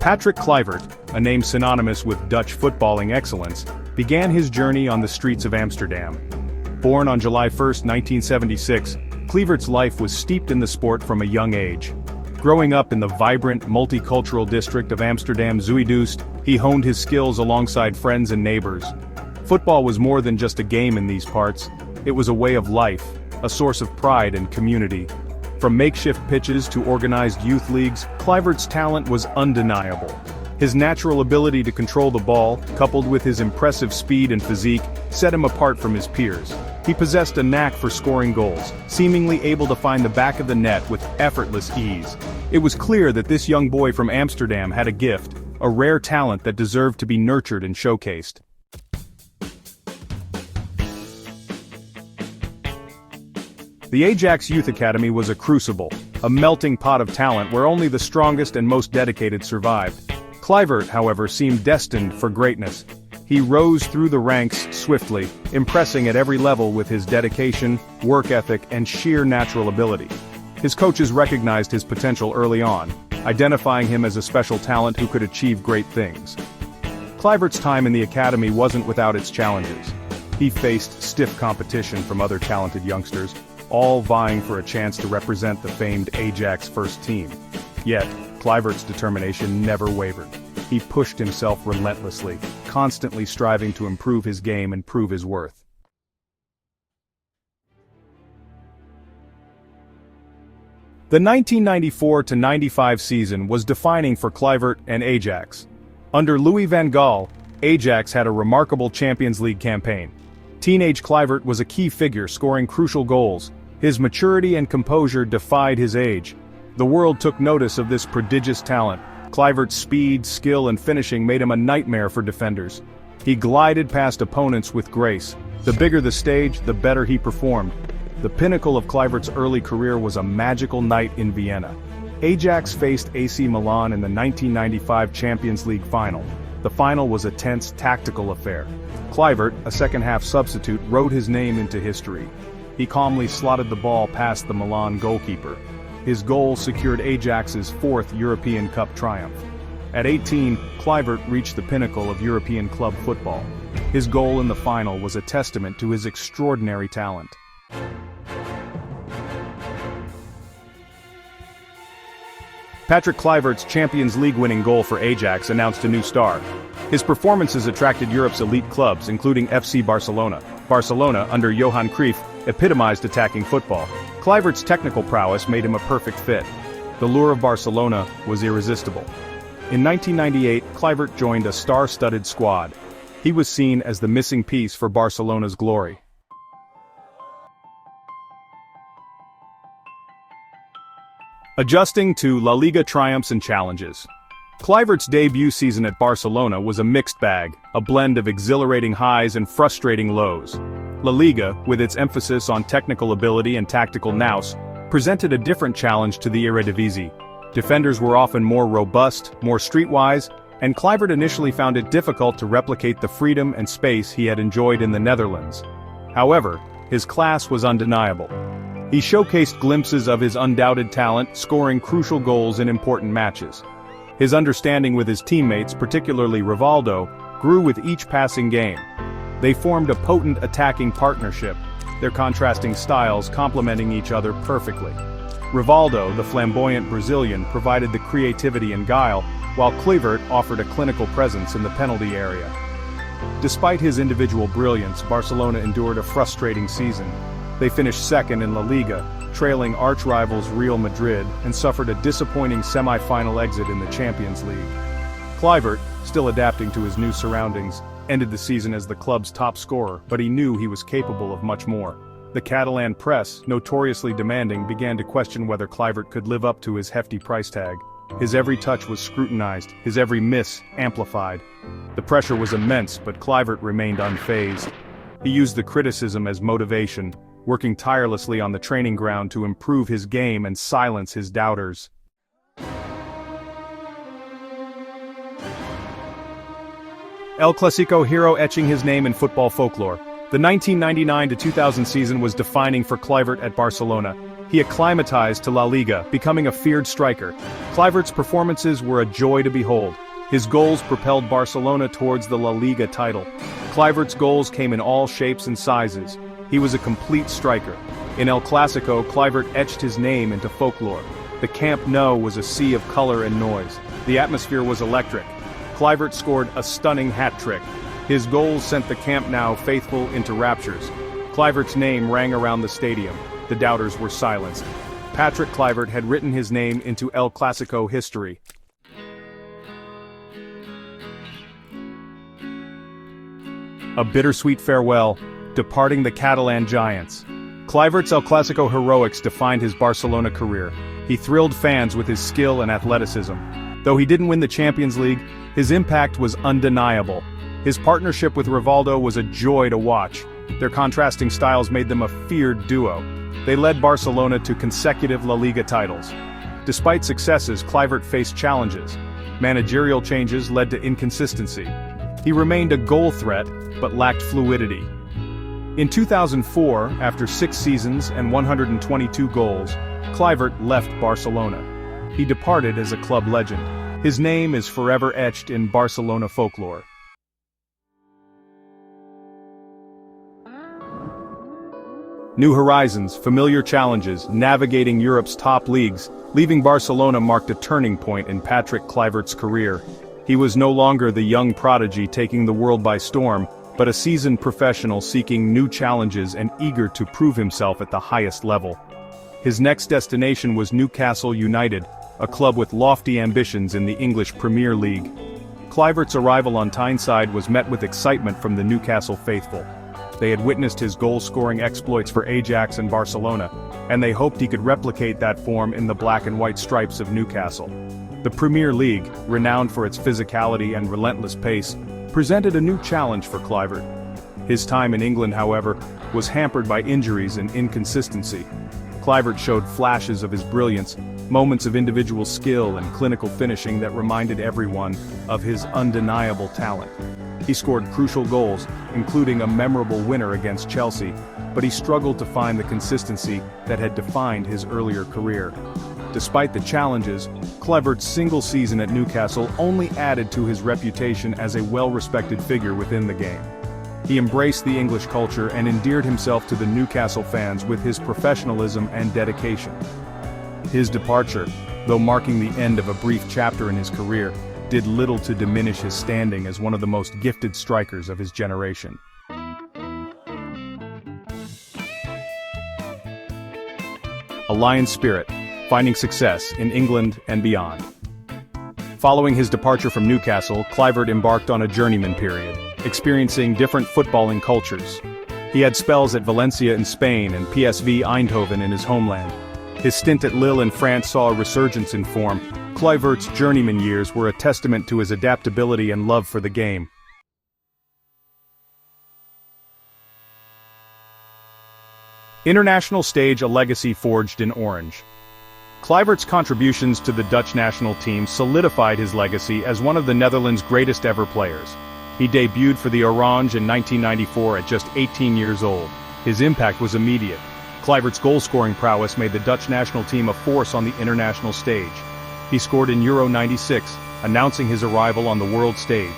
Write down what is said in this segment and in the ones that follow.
Patrick Kluivert, a name synonymous with Dutch footballing excellence, began his journey on the streets of Amsterdam. Born on July 1, 1976, Kluivert's life was steeped in the sport from a young age. Growing up in the vibrant, multicultural district of Amsterdam Zuidoost, he honed his skills alongside friends and neighbors. Football was more than just a game in these parts, it was a way of life, a source of pride and community. From makeshift pitches to organized youth leagues, Kluivert's talent was undeniable. His natural ability to control the ball, coupled with his impressive speed and physique, set him apart from his peers. He possessed a knack for scoring goals, seemingly able to find the back of the net with effortless ease. It was clear that this young boy from Amsterdam had a gift, a rare talent that deserved to be nurtured and showcased. The Ajax Youth Academy was a crucible, a melting pot of talent where only the strongest and most dedicated survived. Kluivert, however, seemed destined for greatness. He rose through the ranks swiftly, impressing at every level with his dedication, work ethic, and sheer natural ability. His coaches recognized his potential early on, identifying him as a special talent who could achieve great things. Kluivert's time in the academy wasn't without its challenges. He faced stiff competition from other talented youngsters, all vying for a chance to represent the famed Ajax first team. Yet, Kluivert's determination never wavered. He pushed himself relentlessly, constantly striving to improve his game and prove his worth. The 1994-95 season was defining for Kluivert and Ajax. Under Louis van Gaal, Ajax had a remarkable Champions League campaign. Teenage Kluivert was a key figure, scoring crucial goals. His maturity and composure defied his age. The world took notice of this prodigious talent. Kluivert's speed, skill, and finishing made him a nightmare for defenders. He glided past opponents with grace. The bigger the stage, the better he performed. The pinnacle of Kluivert's early career was a magical night in Vienna. Ajax faced AC Milan in the 1995 Champions League final. The final was a tense, tactical affair. Kluivert, a second-half substitute, wrote his name into history. He calmly slotted the ball past the Milan goalkeeper. His goal secured Ajax's fourth European Cup triumph. At 18, Kluivert reached the pinnacle of European club football. His goal in the final was a testament to his extraordinary talent. Patrick Kluivert's Champions League winning goal for Ajax announced a new star. His performances attracted Europe's elite clubs, including FC Barcelona. Barcelona, under Johan Cruyff, epitomized attacking football. Kluivert's technical prowess made him a perfect fit. The lure of Barcelona was irresistible. In 1998, Kluivert joined a star-studded squad. He was seen as the missing piece for Barcelona's glory. Adjusting to La Liga triumphs and challenges. Kluivert's debut season at Barcelona was a mixed bag, a blend of exhilarating highs and frustrating lows. La Liga, with its emphasis on technical ability and tactical nous, presented a different challenge to the Eredivisie. Defenders were often more robust, more streetwise, and Kluivert initially found it difficult to replicate the freedom and space he had enjoyed in the Netherlands. However, his class was undeniable. He showcased glimpses of his undoubted talent, scoring crucial goals in important matches. His understanding with his teammates, particularly Rivaldo, grew with each passing game. They formed a potent attacking partnership, their contrasting styles complementing each other perfectly. Rivaldo, the flamboyant Brazilian, provided the creativity and guile, while Kluivert offered a clinical presence in the penalty area. Despite his individual brilliance, Barcelona endured a frustrating season. They finished second in La Liga, trailing arch-rivals Real Madrid, and suffered a disappointing semi-final exit in the Champions League. Kluivert, still adapting to his new surroundings, ended the season as the club's top scorer, but he knew he was capable of much more. The Catalan press, notoriously demanding, began to question whether Kluivert could live up to his hefty price tag. His every touch was scrutinized, his every miss amplified. The pressure was immense, but Kluivert remained unfazed. He used the criticism as motivation, working tirelessly on the training ground to improve his game and silence his doubters. El Clasico hero etching his name in football folklore. The 1999-2000 season was defining for Kluivert at Barcelona. He acclimatized to La Liga, becoming a feared striker. Kluivert's performances were a joy to behold. His goals propelled Barcelona towards the La Liga title. Kluivert's goals came in all shapes and sizes. He was a complete striker. In El Clasico, Kluivert etched his name into folklore. The Camp Nou was a sea of color and noise. The atmosphere was electric. Kluivert scored a stunning hat-trick. His goals sent the Camp Nou faithful into raptures. Kluivert's name rang around the stadium. The doubters were silenced. Patrick Kluivert had written his name into El Clasico history. A bittersweet farewell, departing the Catalan giants. Kluivert's El Clasico heroics defined his Barcelona career. He thrilled fans with his skill and athleticism. Though he didn't win the Champions League, his impact was undeniable. His partnership with Rivaldo was a joy to watch. Their contrasting styles made them a feared duo. They led Barcelona to consecutive La Liga titles. Despite successes, Kluivert faced challenges. Managerial changes led to inconsistency. He remained a goal threat, but lacked fluidity. In 2004, after 6 seasons and 122 goals, Kluivert left Barcelona. He departed as a club legend. His name is forever etched in Barcelona folklore. New horizons, familiar challenges, navigating Europe's top leagues, leaving Barcelona marked a turning point in Patrick Kluivert's career. He was no longer the young prodigy taking the world by storm, but a seasoned professional seeking new challenges and eager to prove himself at the highest level. His next destination was Newcastle United, a club with lofty ambitions in the English Premier League. Kluivert's arrival on Tyneside was met with excitement from the Newcastle faithful. They had witnessed his goal-scoring exploits for Ajax and Barcelona, and they hoped he could replicate that form in the black and white stripes of Newcastle. The Premier League, renowned for its physicality and relentless pace, presented a new challenge for Kluivert. His time in England, however, was hampered by injuries and inconsistency. Kluivert showed flashes of his brilliance, moments of individual skill and clinical finishing that reminded everyone of his undeniable talent. He scored crucial goals, including a memorable winner against Chelsea, but he struggled to find the consistency that had defined his earlier career. Despite the challenges, Kluivert's single season at Newcastle only added to his reputation as a well-respected figure within the game. He embraced the English culture and endeared himself to the Newcastle fans with his professionalism and dedication. His departure, though marking the end of a brief chapter in his career, did little to diminish his standing as one of the most gifted strikers of his generation. A lion spirit, finding success in England and beyond. Following his departure from Newcastle, Kluivert embarked on a journeyman period, experiencing different footballing cultures. He had spells at Valencia in Spain and PSV Eindhoven in his homeland. His stint at Lille in France saw a resurgence in form. Kluivert's journeyman years were a testament to his adaptability and love for the game. International stage, a legacy forged in orange. Kluivert's contributions to the Dutch national team solidified his legacy as one of the Netherlands' greatest ever players. He debuted for the Orange in 1994 at just 18 years old. His impact was immediate. Kluivert's goal-scoring prowess made the Dutch national team a force on the international stage. He scored in Euro '96, announcing his arrival on the world stage.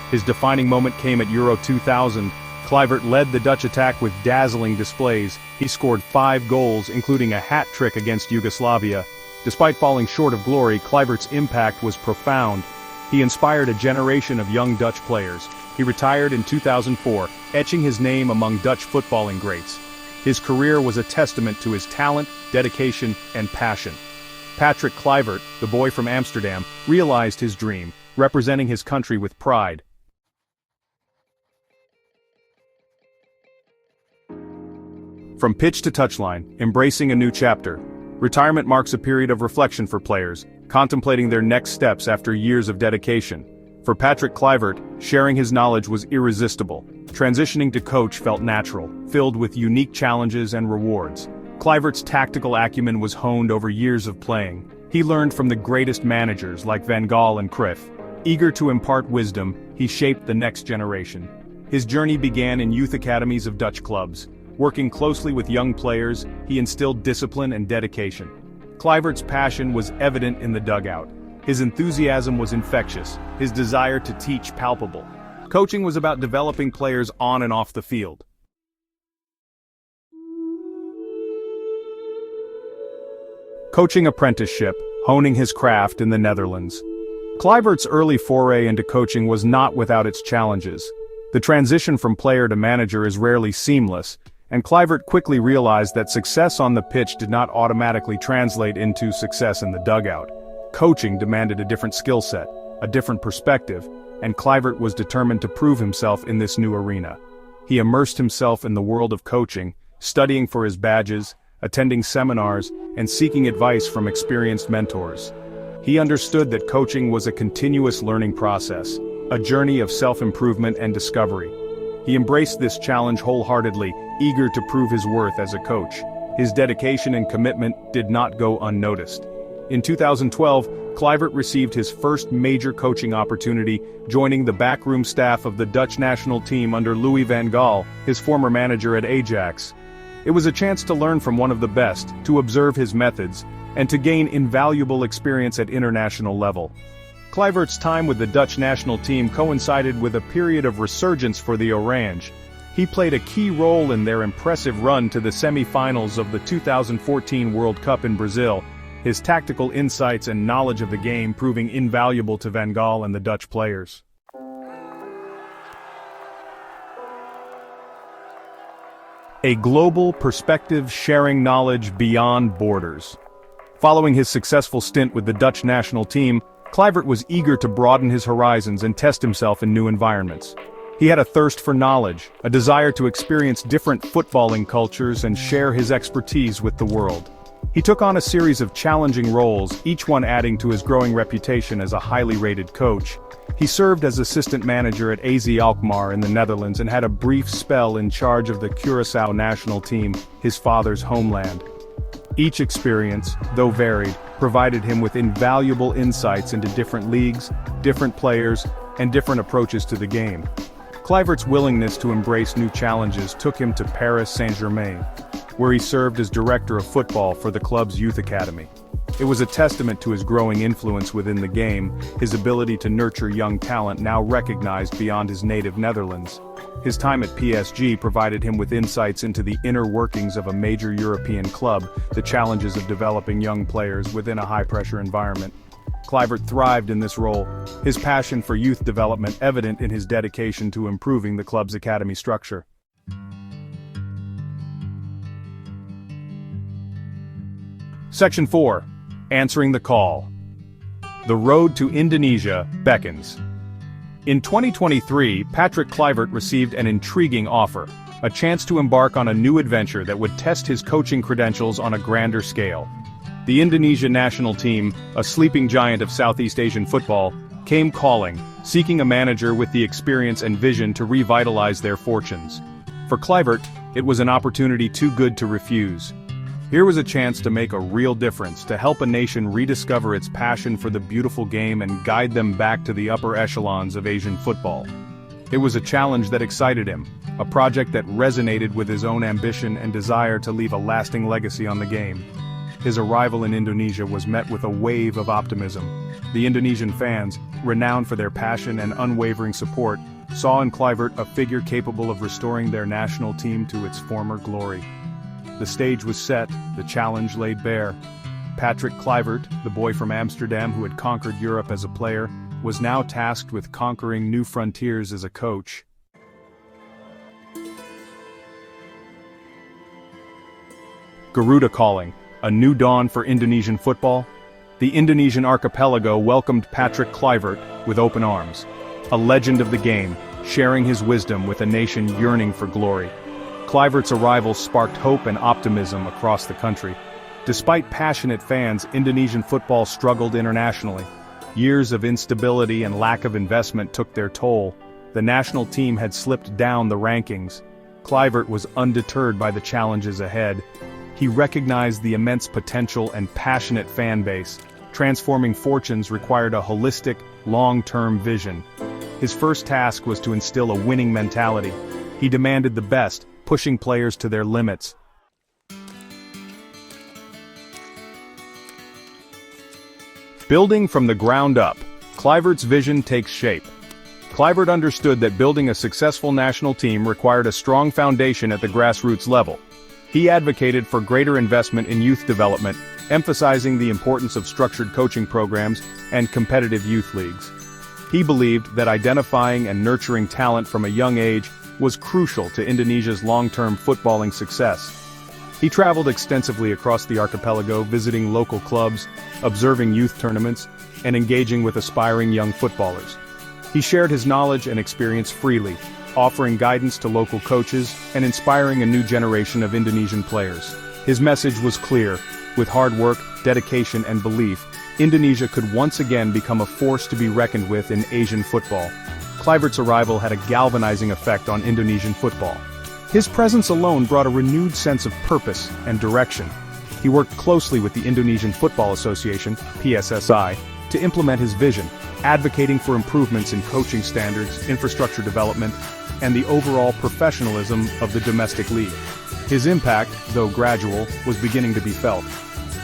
His defining moment came at Euro 2000. Kluivert led the Dutch attack with dazzling displays. He scored 5 goals, including a hat-trick against Yugoslavia. Despite falling short of glory, Kluivert's impact was profound. He inspired a generation of young Dutch players. He retired in 2004, etching his name among Dutch footballing greats. His career was a testament to his talent, dedication, and passion. Patrick Kluivert, the boy from Amsterdam, realized his dream, representing his country with pride. From pitch to touchline, embracing a new chapter. Retirement marks a period of reflection for players, contemplating their next steps after years of dedication. For Patrick Kluivert, sharing his knowledge was irresistible. Transitioning to coach felt natural, filled with unique challenges and rewards. Kluivert's tactical acumen was honed over years of playing. He learned from the greatest managers like Van Gaal and Cruyff. Eager to impart wisdom, he shaped the next generation. His journey began in youth academies of Dutch clubs. Working closely with young players, he instilled discipline and dedication. Kluivert's passion was evident in the dugout. His enthusiasm was infectious, his desire to teach palpable. Coaching was about developing players on and off the field. Coaching apprenticeship, honing his craft in the Netherlands. Kluivert's early foray into coaching was not without its challenges. The transition from player to manager is rarely seamless, and Kluivert quickly realized that success on the pitch did not automatically translate into success in the dugout. Coaching demanded a different skill set, a different perspective, and Kluivert was determined to prove himself in this new arena. He immersed himself in the world of coaching, studying for his badges, attending seminars, and seeking advice from experienced mentors. He understood that coaching was a continuous learning process, a journey of self-improvement and discovery. He embraced this challenge wholeheartedly, eager to prove his worth as a coach. His dedication and commitment did not go unnoticed. In 2012, Kluivert received his first major coaching opportunity, joining the backroom staff of the Dutch national team under Louis van Gaal, his former manager at Ajax. It was a chance to learn from one of the best, to observe his methods, and to gain invaluable experience at international level. Kluivert's time with the Dutch national team coincided with a period of resurgence for the Orange. He played a key role in their impressive run to the semi-finals of the 2014 World Cup in Brazil, his tactical insights and knowledge of the game proving invaluable to Van Gaal and the Dutch players. A global perspective, sharing knowledge beyond borders. Following his successful stint with the Dutch national team, Kluivert was eager to broaden his horizons and test himself in new environments. He had a thirst for knowledge, a desire to experience different footballing cultures and share his expertise with the world. He took on a series of challenging roles, each one adding to his growing reputation as a highly rated coach. He served as assistant manager at AZ Alkmaar in the Netherlands and had a brief spell in charge of the Curaçao national team, his father's homeland. Each experience, though varied, provided him with invaluable insights into different leagues, different players, and different approaches to the game. Kluivert's willingness to embrace new challenges took him to Paris Saint-Germain, where he served as director of football for the club's youth academy. It was a testament to his growing influence within the game, his ability to nurture young talent now recognized beyond his native Netherlands. His time at PSG provided him with insights into the inner workings of a major European club, the challenges of developing young players within a high-pressure environment. Kluivert thrived in this role, his passion for youth development evident in his dedication to improving the club's academy structure. Section 4. Answering the Call. The road to Indonesia beckons. In 2023, Patrick Kluivert received an intriguing offer, a chance to embark on a new adventure that would test his coaching credentials on a grander scale. The Indonesia national team, a sleeping giant of Southeast Asian football, came calling, seeking a manager with the experience and vision to revitalize their fortunes. For Kluivert, it was an opportunity too good to refuse. Here was a chance to make a real difference, to help a nation rediscover its passion for the beautiful game and guide them back to the upper echelons of Asian football. It was a challenge that excited him, a project that resonated with his own ambition and desire to leave a lasting legacy on the game. His arrival in Indonesia was met with a wave of optimism. The Indonesian fans, renowned for their passion and unwavering support, saw in Kluivert a figure capable of restoring their national team to its former glory. The stage was set, the challenge laid bare. Patrick Kluivert, the boy from Amsterdam who had conquered Europe as a player, was now tasked with conquering new frontiers as a coach. Garuda calling, a new dawn for Indonesian football? The Indonesian archipelago welcomed Patrick Kluivert with open arms. A legend of the game, sharing his wisdom with a nation yearning for glory. Kluivert's arrival sparked hope and optimism across the country. Despite passionate fans, Indonesian football struggled internationally. Years of instability and lack of investment took their toll. The national team had slipped down the rankings. Kluivert was undeterred by the challenges ahead. He recognized the immense potential and passionate fan base. Transforming fortunes required a holistic, long-term vision. His first task was to instill a winning mentality. He demanded the best, pushing players to their limits. Building from the ground up, Kluivert's vision takes shape. Kluivert understood that building a successful national team required a strong foundation at the grassroots level. He advocated for greater investment in youth development, emphasizing the importance of structured coaching programs and competitive youth leagues. He believed that identifying and nurturing talent from a young age was crucial to Indonesia's long-term footballing success. He traveled extensively across the archipelago, visiting local clubs, observing youth tournaments, and engaging with aspiring young footballers. He shared his knowledge and experience freely, offering guidance to local coaches and inspiring a new generation of Indonesian players. His message was clear: with hard work, dedication, and belief, Indonesia could once again become a force to be reckoned with in Asian football. Kluivert's arrival had a galvanizing effect on Indonesian football. His presence alone brought a renewed sense of purpose and direction. He worked closely with the Indonesian Football Association, PSSI, to implement his vision, advocating for improvements in coaching standards, infrastructure development, and the overall professionalism of the domestic league. His impact, though gradual, was beginning to be felt.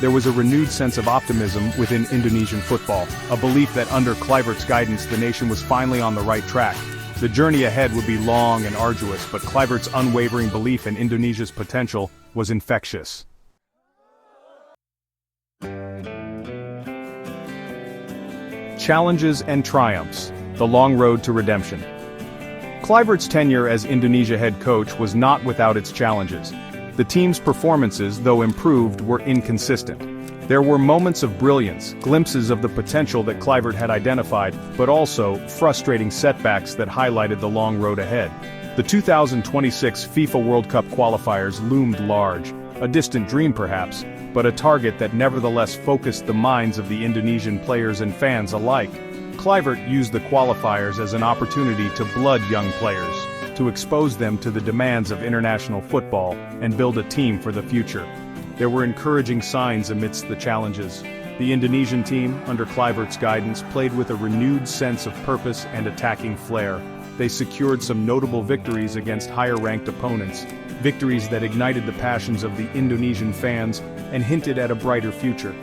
There was a renewed sense of optimism within Indonesian football, a belief that under Kluivert's guidance the nation was finally on the right track. The journey ahead would be long and arduous, but Kluivert's unwavering belief in Indonesia's potential was infectious. Challenges and triumphs: the long road to redemption. Kluivert's tenure as Indonesia head coach was not without its challenges. The team's performances, though improved, were inconsistent. There were moments of brilliance, glimpses of the potential that Kluivert had identified, but also frustrating setbacks that highlighted the long road ahead. The 2026 FIFA World Cup qualifiers loomed large, a distant dream perhaps, but a target that nevertheless focused the minds of the Indonesian players and fans alike. Kluivert used the qualifiers as an opportunity to blood young players, to expose them to the demands of international football and build a team for the future. There were encouraging signs amidst the challenges. The Indonesian team, under Kluivert's guidance, played with a renewed sense of purpose and attacking flair. They secured some notable victories against higher-ranked opponents, victories that ignited the passions of the Indonesian fans and hinted at a brighter future.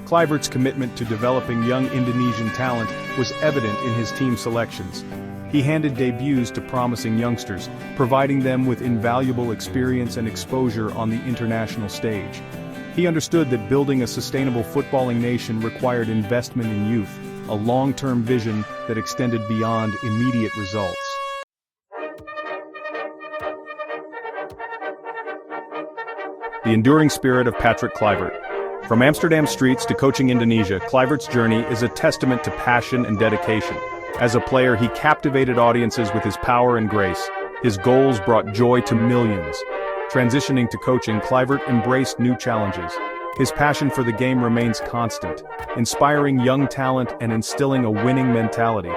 Kluivert's commitment to developing young Indonesian talent was evident in his team selections. He handed debuts to promising youngsters, providing them with invaluable experience and exposure on the international stage. He understood that building a sustainable footballing nation required investment in youth, a long-term vision that extended beyond immediate results. The enduring spirit of Patrick Kluivert. From Amsterdam streets to coaching Indonesia, Kluivert's journey is a testament to passion and dedication. As a player, he captivated audiences with his power and grace. His goals brought joy to millions. Transitioning to coaching, Kluivert embraced new challenges. His passion for the game remains constant, inspiring young talent and instilling a winning mentality.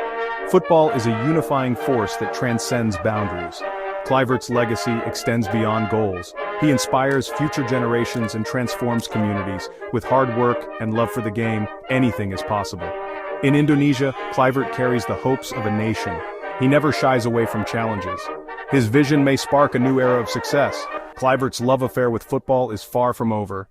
Football is a unifying force that transcends boundaries. Kluivert's legacy extends beyond goals. He inspires future generations and transforms communities. With hard work and love for the game, anything is possible. In Indonesia, Kluivert carries the hopes of a nation. He never shies away from challenges. His vision may spark a new era of success. Kluivert's love affair with football is far from over,